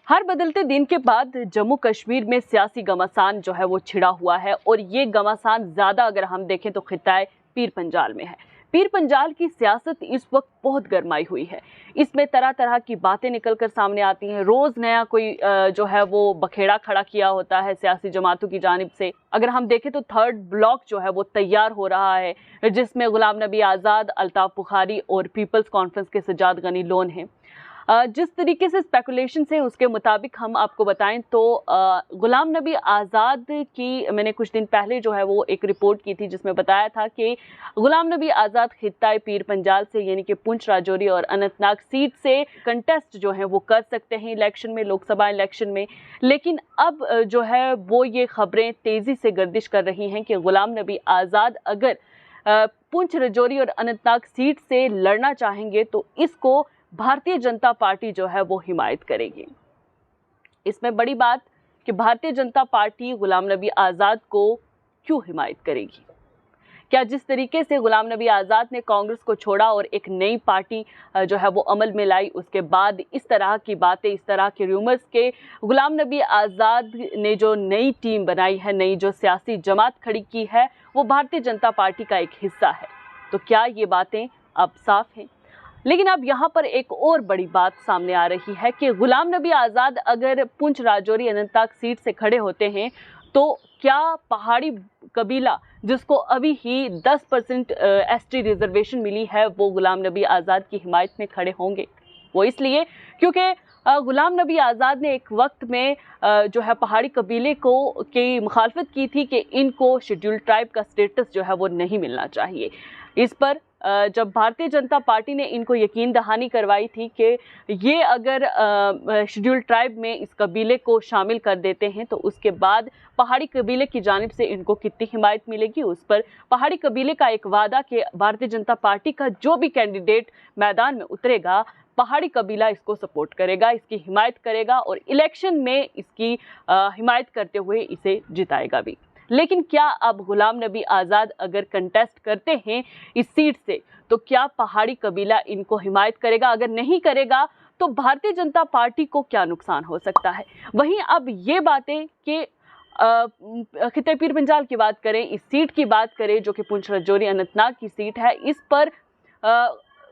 हर बदलते दिन के बाद जम्मू कश्मीर में सियासी घमासान जो है वो छिड़ा हुआ है और ये घमासान ज्यादा अगर हम देखें तो खिताए पीर पंजाल में है। पीर पंजाल की सियासत इस वक्त बहुत गरमाई हुई है। इसमें तरह तरह की बातें निकलकर सामने आती हैं। रोज नया कोई जो है वो बखेड़ा खड़ा किया होता है सियासी जमातों की जानिब से। अगर हम देखें तो थर्ड ब्लॉक जो है वो तैयार हो रहा है, जिसमें गुलाम नबी आज़ाद, अल्ताफ बुखारी और पीपल्स कॉन्फ्रेंस के सज्जाद गनी लोन हैं। जिस तरीके से स्पेकुलेशन है उसके मुताबिक हम आपको बताएं तो गुलाम नबी आज़ाद की मैंने कुछ दिन पहले जो है वो एक रिपोर्ट की थी जिसमें बताया था कि गुलाम नबी आज़ाद खित्ताए पीर पंजाल से यानी कि पुंछ राजौरी और अनंतनाग सीट से कंटेस्ट जो है वो कर सकते हैं इलेक्शन में, लोकसभा इलेक्शन में। लेकिन अब जो है वो ये खबरें तेज़ी से गर्दिश कर रही हैं कि गुलाम नबी आज़ाद अगर पुंछ राजौरी और अनंतनाग सीट से लड़ना चाहेंगे तो इसको भारतीय जनता पार्टी जो है वो हिमायत करेगी। इसमें बड़ी बात कि भारतीय जनता पार्टी गुलाम नबी आज़ाद को क्यों हिमायत करेगी? क्या जिस तरीके से गुलाम नबी आज़ाद ने कांग्रेस को छोड़ा और एक नई पार्टी जो है वो अमल में लाई, उसके बाद इस तरह की बातें, इस तरह के रूमर्स के गुलाम नबी आज़ाद ने जो नई टीम बनाई है, नई जो सियासी जमात खड़ी की है, वो भारतीय जनता पार्टी का एक हिस्सा है। तो क्या ये बातें अब साफ हैं? लेकिन अब यहाँ पर एक और बड़ी बात सामने आ रही है कि गुलाम नबी आज़ाद अगर पुंछ राजौरी अनंतनाग सीट से खड़े होते हैं तो क्या पहाड़ी कबीला जिसको अभी ही 10% एसटी रिजर्वेशन मिली है वो गुलाम नबी आज़ाद की हिमायत में खड़े होंगे? वो इसलिए क्योंकि गुलाम नबी आज़ाद ने एक वक्त में जो है पहाड़ी कबीले को की मुखालफत की थी कि इनको शेड्यूल्ड ट्राइब का स्टेटस जो है वो नहीं मिलना चाहिए। इस पर जब भारतीय जनता पार्टी ने इनको यकीन दहानी करवाई थी कि ये अगर शेड्यूल्ड ट्राइब में इस कबीले को शामिल कर देते हैं तो उसके बाद पहाड़ी कबीले की जानिब से इनको कितनी हिमायत मिलेगी, उस पर पहाड़ी कबीले का एक वादा कि भारतीय जनता पार्टी का जो भी कैंडिडेट मैदान में उतरेगा पहाड़ी कबीला इसको सपोर्ट करेगा, इसकी हिमायत करेगा और इलेक्शन में इसकी हिमायत करते हुए इसे जिताएगा भी। लेकिन क्या अब गुलाम नबी आज़ाद अगर कंटेस्ट करते हैं इस सीट से तो क्या पहाड़ी कबीला इनको हिमायत करेगा? अगर नहीं करेगा तो भारतीय जनता पार्टी को क्या नुकसान हो सकता है? वहीं अब ये बातें कि खित्ते पीर पंजाल की बात करें, इस सीट की बात करें जो कि पुंछ राजौरी अनंतनाग की सीट है, इस पर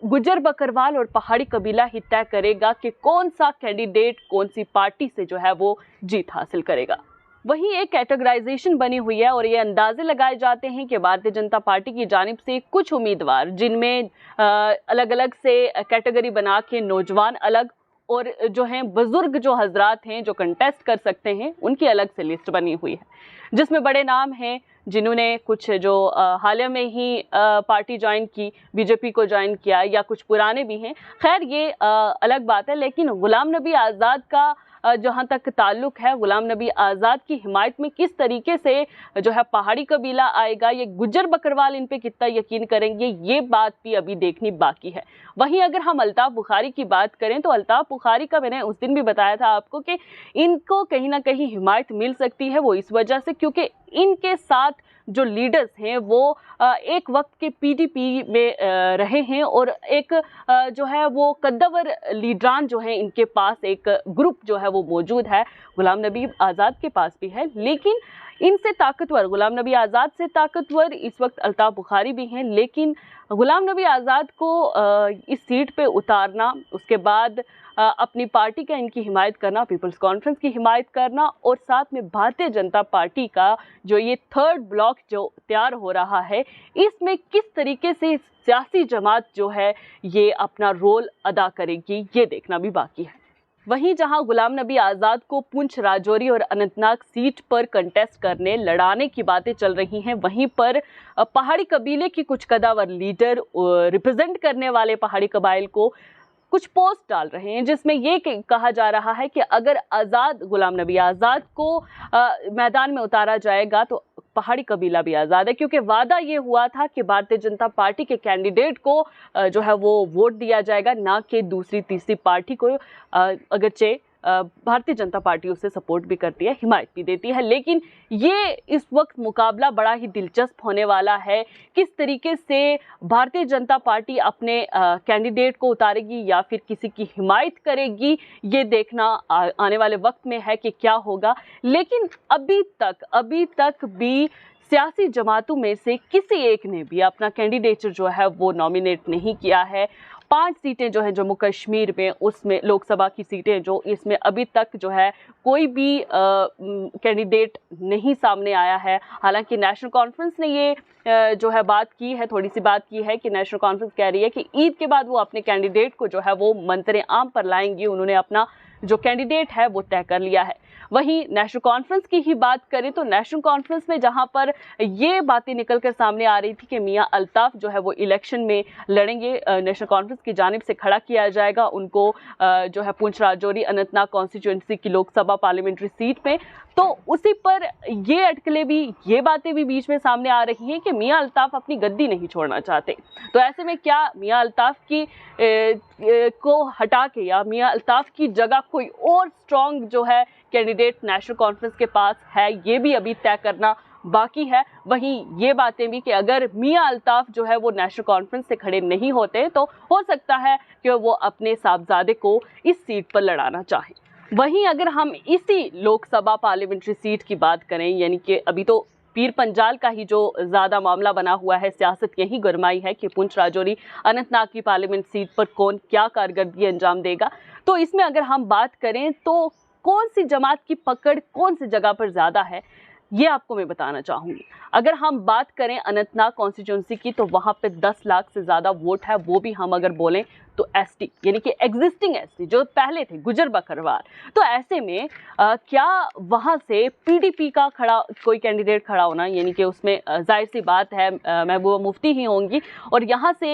गुज्जर बकरवाल और पहाड़ी कबीला ही तय करेगा कि कौन सा कैंडिडेट कौन सी पार्टी से जो है वो जीत हासिल करेगा। वहीं एक कैटेगराइजेशन बनी हुई है और ये अंदाजे लगाए जाते हैं कि भारतीय जनता पार्टी की जानिब से कुछ उम्मीदवार जिनमें अलग अलग से कैटेगरी बना के नौजवान अलग और जो हैं बुजुर्ग जो हजरात हैं जो कंटेस्ट कर सकते हैं उनकी अलग से लिस्ट बनी हुई है, जिसमें बड़े नाम हैं जिन्होंने कुछ जो हाल में ही पार्टी ज्वाइन की, बीजेपी को ज्वाइन किया, या कुछ पुराने भी हैं। खैर ये अलग बात है। लेकिन गुलाम नबी आज़ाद का जहाँ तक ताल्लुक है, गुलाम नबी आज़ाद की हिमायत में किस तरीके से जो है पहाड़ी कबीला आएगा, ये गुज्जर बकरवाल इन पे कितना यकीन करेंगे, ये बात भी अभी देखनी बाकी है। वहीं अगर हम अल्ताफ बुखारी की बात करें तो अल्ताफ बुखारी का मैंने उस दिन भी बताया था आपको कि इनको कहीं ना कहीं हिमायत मिल सकती है। वो इस वजह से क्योंकि इनके साथ जो लीडर्स हैं वो एक वक्त के पीडीपी में रहे हैं और एक जो है वो कद्दावर लीडरान जो है इनके पास एक ग्रुप जो है वो मौजूद है, गुलाम नबी आज़ाद के पास भी है। लेकिन इनसे ताकतवर, गुलाम नबी आज़ाद से ताकतवर इस वक्त अल्ताफ बुखारी भी हैं। लेकिन गुलाम नबी आज़ाद को इस सीट पे उतारना, उसके बाद अपनी पार्टी का इनकी हिमायत करना, पीपल्स कॉन्फ्रेंस की हिमायत करना और साथ में भारतीय जनता पार्टी का जो ये थर्ड ब्लॉक जो तैयार हो रहा है, इसमें किस तरीके से सियासी जमात जो है ये अपना रोल अदा करेगी, ये देखना भी बाकी है। वहीं जहां गुलाम नबी आज़ाद को पुंछ राजौरी और अनंतनाग सीट पर कंटेस्ट करने, लड़ाने की बातें चल रही हैं, वहीं पर पहाड़ी कबीले की कुछ कदावर लीडर रिप्रेजेंट करने वाले पहाड़ी कबाइल को कुछ पोस्ट डाल रहे हैं जिसमें ये कहा जा रहा है कि अगर गुलाम नबी आज़ाद को मैदान में उतारा जाएगा तो पहाड़ी कबीला भी आज़ाद है, क्योंकि वादा ये हुआ था कि भारतीय जनता पार्टी के कैंडिडेट को जो है वो वोट दिया जाएगा, ना कि दूसरी तीसरी पार्टी को। अगरचे भारतीय जनता पार्टी उसे सपोर्ट भी करती है, हिमायत भी देती है। लेकिन ये इस वक्त मुकाबला बड़ा ही दिलचस्प होने वाला है। किस तरीके से भारतीय जनता पार्टी अपने कैंडिडेट को उतारेगी या फिर किसी की हिमायत करेगी, ये देखना आने वाले वक्त में है कि क्या होगा। लेकिन अभी तक भी सियासी जमातों में से किसी एक ने भी अपना कैंडिडेट जो है वो नॉमिनेट नहीं किया है। 5 सीटें जो है जम्मू कश्मीर में, उसमें लोकसभा की सीटें जो इसमें अभी तक जो है कोई भी कैंडिडेट नहीं सामने आया है। हालांकि नेशनल कॉन्फ्रेंस ने ये जो है बात की है, थोड़ी सी बात की है कि नेशनल कॉन्फ्रेंस कह रही है कि ईद के बाद वो अपने कैंडिडेट को जो है वो मंतरे आम पर लाएंगी। उन्होंने अपना जो कैंडिडेट है वो तय कर लिया है। वहीं नेशनल कॉन्फ्रेंस की ही बात करें तो नेशनल कॉन्फ्रेंस में जहां पर ये बातें निकलकर सामने आ रही थी कि मियां अल्ताफ जो है वो इलेक्शन में लड़ेंगे, नेशनल कॉन्फ्रेंस की जानिब से खड़ा किया जाएगा उनको जो है पुंछ राजौरी अनंतनाग कॉन्स्टिट्यूंसी की लोकसभा पार्लियामेंट्री सीट पे। तो उसी पर ये अटकलें भी, ये बातें भी बीच में सामने आ रही हैं कि मियां अल्ताफ अपनी गद्दी नहीं छोड़ना चाहते। तो ऐसे में क्या मियां अल्ताफ की को हटा के या मियां अल्ताफ की जगह कोई और स्ट्रॉन्ग जो है कैंडिडेट नेशनल कॉन्फ्रेंस के पास है, ये भी अभी तय करना बाकी है। वहीं ये बातें भी कि अगर मियां अल्ताफ जो है वो नेशनल कॉन्फ्रेंस से खड़े नहीं होते तो हो सकता है कि वो अपने साहबजादे को इस सीट पर लड़ाना चाहें। वहीं अगर हम इसी लोकसभा पार्लियामेंट्री सीट की बात करें, यानी कि अभी तो पीर पंजाल का ही जो ज़्यादा मामला बना हुआ है, सियासत यही गरमाई है कि पुंछ राजौरी अनंतनाग की पार्लियामेंट सीट पर कौन क्या कारकर्दगी अंजाम देगा। तो इसमें अगर हम बात करें तो कौन सी जमात की पकड़ कौन सी जगह पर ज़्यादा है, ये आपको मैं बताना चाहूँगी। अगर हम बात करें अनंतनाग कॉन्स्टिट्यूंसी की तो वहाँ पे 10 लाख से ज़्यादा वोट है। वो भी हम अगर बोलें तो एसटी यानी कि एग्जिस्टिंग एसटी जो पहले थे, गुजर बकरवाल। तो ऐसे में क्या वहाँ से पीडीपी का कोई कैंडिडेट खड़ा होना, यानी कि उसमें जाहिर सी बात है महबूबा मुफ्ती ही होंगी, और यहाँ से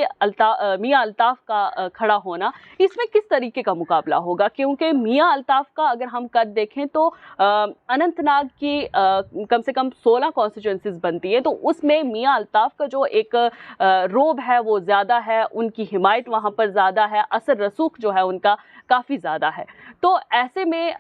मियां अल्ताफ का खड़ा होना, इसमें किस तरीके का मुकाबला होगा। क्योंकि मियां अल्ताफ का अगर हम कद देखें तो अनंतनाग की कम से कम 16 कॉन्स्टिट्यूंसीज बनती है, तो उसमें मियां अल्ताफ का जो एक रोब है वो ज़्यादा है, उनकी हिमायत वहाँ पर ज़्यादा है, असर रसूख जो है उनका काफ़ी ज़्यादा है। तो ऐसे में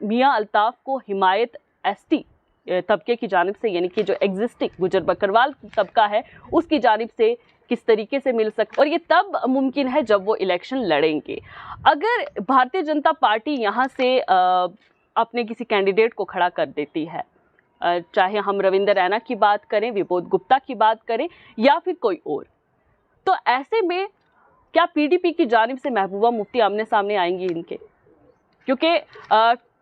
मियां अल्ताफ को हिमायत एसटी तबके की जानिब से, यानी कि जो एग्जिस्टिंग गुजर बकरवाल तबका है उसकी जानिब से किस तरीके से मिल सकता, और ये तब मुमकिन है जब वो इलेक्शन लड़ेंगे। अगर भारतीय जनता पार्टी यहाँ से अपने किसी कैंडिडेट को खड़ा कर देती है, चाहे हम रविंदर रैना की बात करें, विबोध गुप्ता की बात करें या फिर कोई और, तो ऐसे में क्या पीडीपी की जानिब से महबूबा मुफ्ती आमने सामने आएंगी इनके? क्योंकि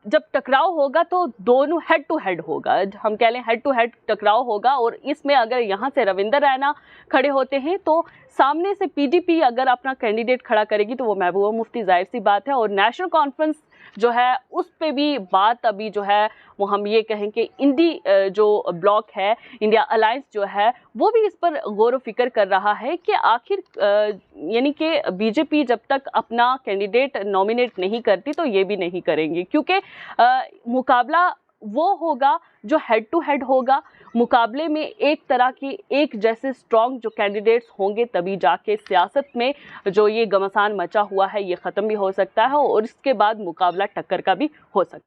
जब टकराव होगा तो दोनों हेड टू हेड होगा, हम कह लें हेड टू हेड टकराव होगा, और इसमें अगर यहाँ से रविंदर रैना खड़े होते हैं तो सामने से पीडीपी अगर अपना कैंडिडेट खड़ा करेगी तो वो महबूबा मुफ्ती, जाहिर सी बात है। और नेशनल कॉन्फ्रेंस जो है उस पे भी बात अभी जो है वो हम ये कहें कि इंडी जो ब्लॉक है, इंडिया अलायंस जो है, वो भी इस पर गौर व फिक्र कर रहा है कि आखिर यानी कि बीजेपी जब तक अपना कैंडिडेट नॉमिनेट नहीं करती तो ये भी नहीं करेंगे, क्योंकि मुकाबला वो होगा जो हेड टू हेड होगा। मुकाबले में एक तरह की एक जैसे स्ट्रॉन्ग जो कैंडिडेट्स होंगे तभी जाके सियासत में जो ये घमासान मचा हुआ है ये ख़त्म भी हो सकता है, और इसके बाद मुकाबला टक्कर का भी हो सकता है।